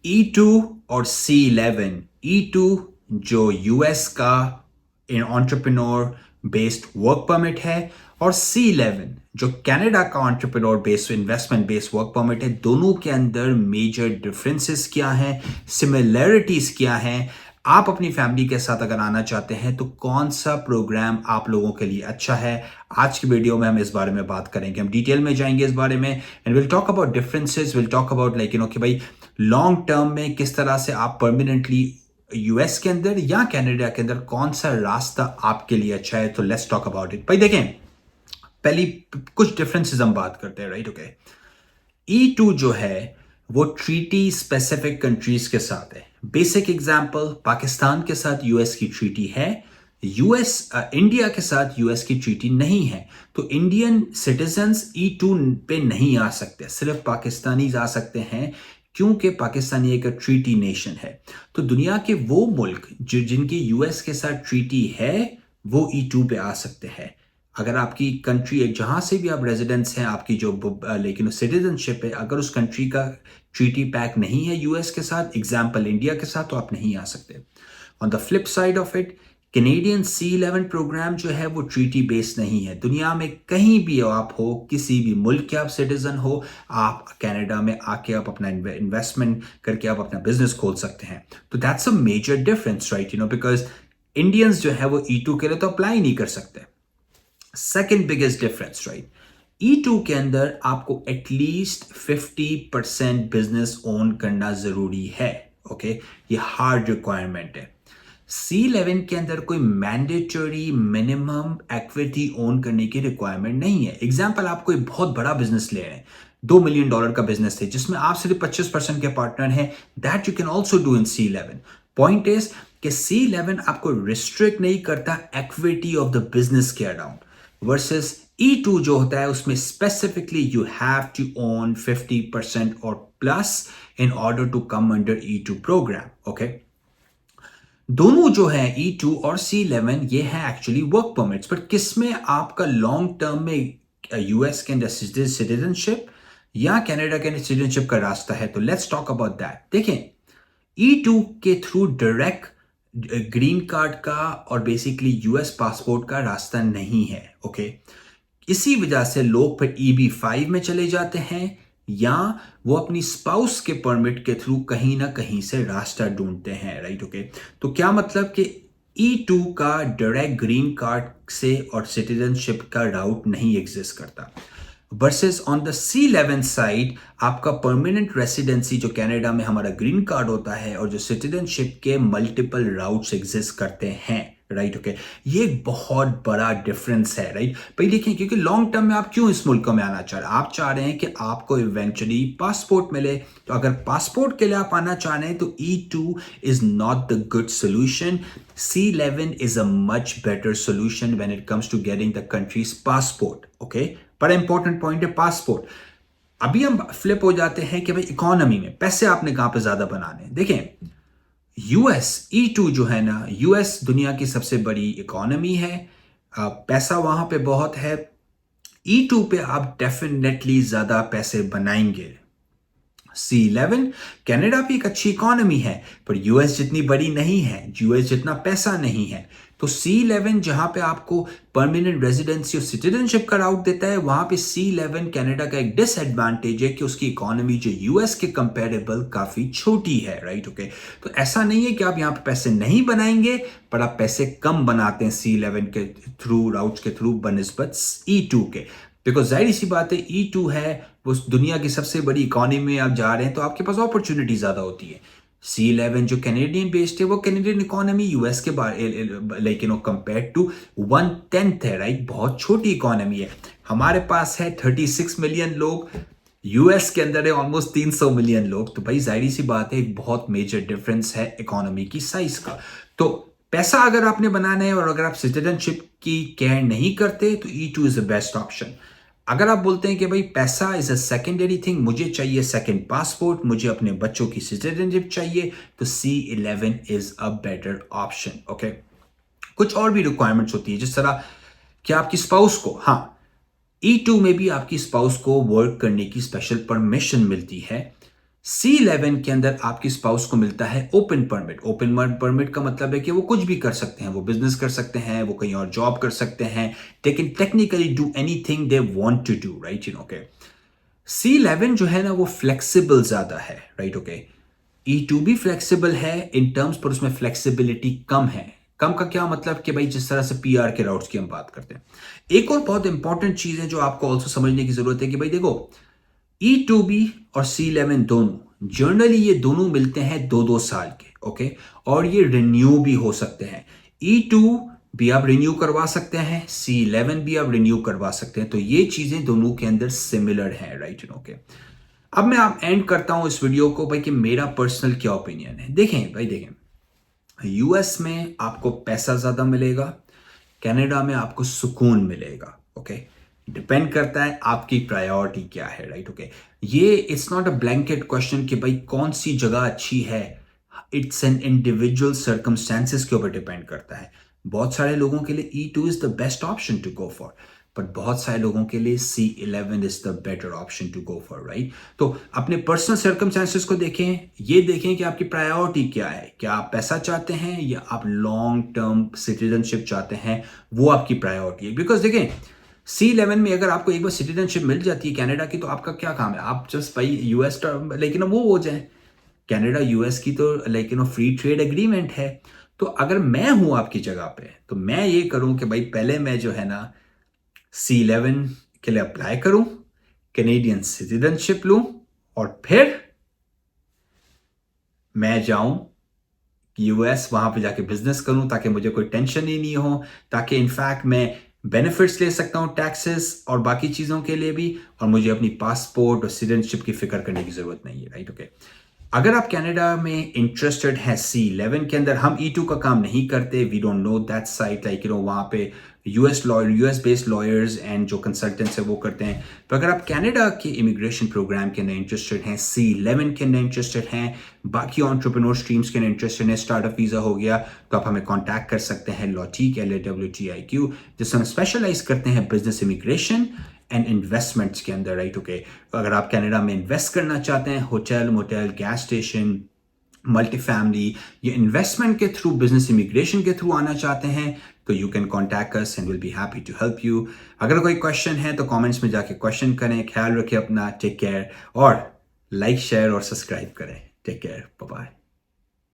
E2 और C11। E2 जो US का एंटरप्रेन्योर बेस्ड वर्क परमिट है, और C11 जो कनाडा का entrepreneur based investment based work permit है। दोनों के अंदर मेजर डिफरेंसेस क्या हैं, सिमिलैरिटीज क्या हैं? आप अपनी फैमिली के साथ अगर आना चाहते हैं तो कौन सा प्रोग्राम आप लोगों के लिए अच्छा है? आज की वीडियो में हम इस बारे में बात करेंगे, हम डिटेल में जाएंगे इस बारे में, and will talk about differences, will talk about like कि भाई लॉन्ग टर्म में किस तरह से आप परमानेंटली यूएस के अंदर या कनाडा के अंदर कौन सा रास्ता आपके लिए अच्छा है। तो लेट्स टॉक अबाउट इट। भाई देखें, पहली कुछ डिफरेंसेस हम बात करते हैं, राइट? ओके, E2 जो है वो ट्रीटी स्पेसिफिक कंट्रीज के साथ है। बेसिक एग्जांपल, पाकिस्तान के साथ यूएस की ट्रीटी है, यूएस इंडिया के साथ यूएस की ट्रीटी नहीं है। तो इंडियन सिटीजन्स E2 पे नहीं आ सकते, सिर्फ पाकिस्तानी आ सकते हैं, क्योंकि पाकिस्तानी एक ट्रीटी नेशन है। तो दुनिया के वो मुल्क जो जिनकी यूएस के साथ ट्रीटी है वो E2 पे आ सकते हैं। अगर आपकी कंट्री एक जहां से भी आप रेजिडेंट्स हैं, आपकी जो लेकिन सिटीजनशिप है, अगर उस कंट्री का ट्रीटी पैक नहीं है यूएस के साथ, एग्जांपल इंडिया के साथ, तो आप नहीं आ सकते। On the flip side of it, Canadian C11 programme जो है वो ट्रीटी बेस्ड नहीं है। दुनिया में कहीं भी आप हो, किसी भी मुल्क के आप सिटीजन हो, आप कनाडा में आके आप अपना इन्वेस्टमेंट करके आप अपना बिजनेस खोल सकते हैं। तो that's a major difference, right? Because Indians जो है वो E2 के लिए तो अप्लाई नहीं कर सकते। Second biggest difference, right? E2 के अंदर आपको एटलीस्ट 50% बिजनेस ओन करना जरूरी है। ओके, ये हार्ड रिक्वायरमेंट है। C11 के अंदर कोई मैंडेटरी मिनिमम इक्विटी ओन करने की रिक्वायरमेंट नहीं है। एग्जाम्पल, आप कोई बहुत बड़ा बिजनेस ले रहे हैं, $2 मिलियन का बिजनेस है जिसमें आप सिर्फ 25% के पार्टनर हैं, that you can also do in C11। Point is कि C11 आपको रिस्ट्रिक्ट नहीं करता इक्विटी ऑफ द बिजनेस के अराउंड, वर्सेस E2 जो होता है उसमें specifically you have to own 50% और plus in order to come under E2 programme. Okay, दोनों जो है E2 और C11 ये है एक्चुअली वर्क परमिट्स, बट किसमें आपका लॉन्ग टर्म में यूएस के अंदर सिटीजनशिप या कनाडा के सिटीजनशिप का रास्ता है? तो लेट्स टॉक अबाउट दैट। देखें, E2 के थ्रू डायरेक्ट ग्रीन कार्ड का और बेसिकली यूएस पासपोर्ट का रास्ता नहीं है। ओके, इसी वजह से लोग फिर EB5 में चले जाते हैं, या वो अपनी स्पाउस के परमिट के थ्रू कहीं ना कहीं से रास्ता ढूंढते हैं, राइट? ओके, तो क्या मतलब कि E2 का डायरेक्ट ग्रीन कार्ड से और सिटीजनशिप का राउट नहीं एग्जिस्ट करता। Versus on the C11 side आपका परमानेंट रेसिडेंसी जो कनाडा में हमारा ग्रीन कार्ड होता है और जो सिटीजनशिप के मल्टीपल राउट्स एग्जिस्ट करते हैं, राइट? ओके, ये एक बहुत बड़ा डिफरेंस है, राइट? भाई देखिए, क्योंकि लॉन्ग टर्म में आप क्यों इस मुल्क में आना चाह रहे हैं? आप चाह रहे हैं कि आपको इवेंचुअली पासपोर्ट मिले। तो अगर पासपोर्ट के लिए आप आना चाह रहे हैं तो E2 is not the good solution. C11 is a much better solution when it comes to getting the country's passport. Okay, बड़ा इंपॉर्टेंट पॉइंट है पासपोर्ट। अभी हम फ्लिप हो जाते हैं कि भाई इकोनॉमी में पैसे आपने कहां पे ज्यादा बनाने। देखें, यूएस E2 जो है ना, यूएस दुनिया की सबसे बड़ी इकोनॉमी है, पैसा वहां पे बहुत है। E2 पे आप डेफिनेटली ज्यादा पैसे बनाएंगे। C11, कनाडा भी एक अच्छी इकोनॉमी है, पर यूएस जितनी बड़ी नहीं है, यूएस जितना पैसा नहीं है। तो C11 जहां पे आपको परमानेंट रेजिडेंसी और सिटीजनशिप का राउट देता है, वहां पे C11 कनाडा का एक डिसएडवांटेज है कि उसकी इकोनॉमी जो यूएस के कंपेरेबल काफी छोटी है, राइट? ओके, तो ऐसा नहीं है कि आप यहां पे पैसे नहीं बनाएंगे, पर आप पैसे कम बनाते हैं C11 के थ्रू, राउट्स के थ्रू बनिस्बत E2 के। बिकॉज जाहिर सी बात है, E2 है वो दुनिया की सबसे बड़ी इकोनॉमी में आप जा रहे हैं, तो आपके पास अपॉर्चुनिटी ज्यादा होती है। C11 जो कैनेडियन बेस्ड है, वो कैनेडियन इकोनॉमी यूएस के लेकिन कंपेयर टू 1/10 है, राइट? बहुत छोटी इकोनॉमी है। हमारे पास है 36 मिलियन लोग, यूएस के अंदर है ऑलमोस्ट 300 मिलियन लोग। तो भाई जाहिर सी बात है, एक बहुत मेजर डिफरेंस है इकोनॉमी की साइज का। तो पैसा अगर आपने बनाना है और अगर आप सिटीजनशिप की केयर नहीं करते तो E2 is the best option. अगर आप बोलते हैं कि भाई पैसा इज अ सेकेंडरी थिंग, मुझे चाहिए सेकंड पासपोर्ट, मुझे अपने बच्चों की सिटीजनशिप चाहिए, तो C11 is a better option. Okay, कुछ और भी रिक्वायरमेंट्स होती है, जिस तरह कि आपकी स्पाउस को, हाँ, E2 में भी आपकी स्पाउस को वर्क करने की स्पेशल परमिशन मिलती है। C11 के अंदर आपकी स्पाउस को मिलता है ओपन परमिट। ओपन परमिट का मतलब है कि वो कुछ भी कर सकते हैं, वो बिजनेस कर सकते हैं, वो कहीं और जॉब कर सकते हैं, they can technically do anything they want to do, right, okay. C11 जो है ना वो फ्लेक्सिबल ज्यादा है, राइट, ओके। E2 भी फ्लेक्सिबल है इन टर्म्स, पर उसमें फ्लेक्सिबिलिटी कम है। कम का क्या मतलब कि भाई जिस तरह से PR के राउट्स की हम बात करते हैं। एक और बहुत इंपॉर्टेंट चीज है जो आपको ऑल्सो समझने की जरूरत है कि भाई देखो, E2B और C11 दोनों जनरली ये दोनों मिलते हैं 2-2 साल के, ओके, और ये रिन्यू भी हो सकते हैं। E2 भी आप रिन्यू करवा सकते हैं, C11 भी आप रिन्यू करवा सकते हैं। तो ये चीजें दोनों के अंदर सिमिलर है, राइट, ओके। अब मैं आप एंड करता हूं इस वीडियो को भाई कि मेरा पर्सनल क्या ओपिनियन है। देखें भाई, देखें, यूएस में आपको पैसा ज्यादा मिलेगा, कनाडा में आपको सुकून मिलेगा, ओके। डिपेंड करता है आपकी प्रायोरिटी क्या है, राइट, ओके। ये it's not a blanket question कि भाई कौन सी जगह अच्छी है। इट्स एन इंडिविजुअल सर्कमस्टेंसेस के ऊपर डिपेंड करता है। बहुत सारे लोगों के लिए E2 is the best option to go for, but बहुत सारे लोगों के लिए C11 is the better option to go for, right. तो अपने पर्सनल सर्कमस्टेंसेस को देखें, ये देखें कि आपकी प्रायोरिटी क्या है। क्या आप पैसा चाहते हैं या आप लॉन्ग टर्म सिटीजनशिप चाहते हैं, वो आपकी प्रायोरिटी है। बिकॉज देखें, C11 में अगर आपको एक बार सिटीजनशिप मिल जाती है कनाडा की, तो आपका क्या काम है, आप जस्ट भाई US लेकिन वो हो जाए। कनाडा US की तो लेकिन फ्री ट्रेड एग्रीमेंट है। तो अगर मैं हूं आपकी जगह पे, तो मैं ये करूं कि भाई पहले मैं जो है ना C11 के लिए अप्लाई करूं, कैनेडियन सिटीजनशिप लूं, और फिर मैं जाऊं US, वहां पे जाके बिजनेस करूं, ताकि मुझे कोई टेंशन ही नहीं हो, ताकि इनफैक्ट मैं बेनिफिट्स ले सकता हूं टैक्सेस और बाकी चीजों के लिए भी, और मुझे अपनी पासपोर्ट और सिटीजनशिप की फिक्र करने की जरूरत नहीं है, राइट, ओके। अगर आप कनाडा में इंटरेस्टेड हैं C11 के अंदर, हम E2 का काम नहीं करते, we don't know that site, like वहां पे US बेस्ड लॉयर्स एंड जो कंसल्टेंट्स है वो करते हैं। तो अगर आप कनाडा के इमिग्रेशन प्रोग्राम के अंदर इंटरेस्टेड हैं, C11 के अंदर इंटरेस्टेड हैं, बाकी एंटरप्रेन्योर स्ट्रीम्स के अंदर इंटरेस्टेड हैं, स्टार्टअप वीजा हो गया, तो आप हमें कॉन्टैक्ट कर सकते हैं, लॉटीक LAWTIQ, जिससे हम स्पेशलाइज करते हैं बिजनेस इमिग्रेशन एंड इन्वेस्टमेंट्स के अंदर, राइट, ओके। अगर आप कनाडा में इन्वेस्ट करना चाहते हैं, hotel, motel, gas station, multi family, ये इन्वेस्टमेंट के थ्रू, बिजनेस इमिग्रेशन के थ्रू आना चाहते हैं, तो you can contact us and will be happy to help you. अगर कोई क्वेश्चन है तो कमेंट्स में जाके क्वेश्चन करें। ख्याल रखें अपना, टेक केयर, और लाइक, शेयर और सब्सक्राइब करें। Take care, bye bye.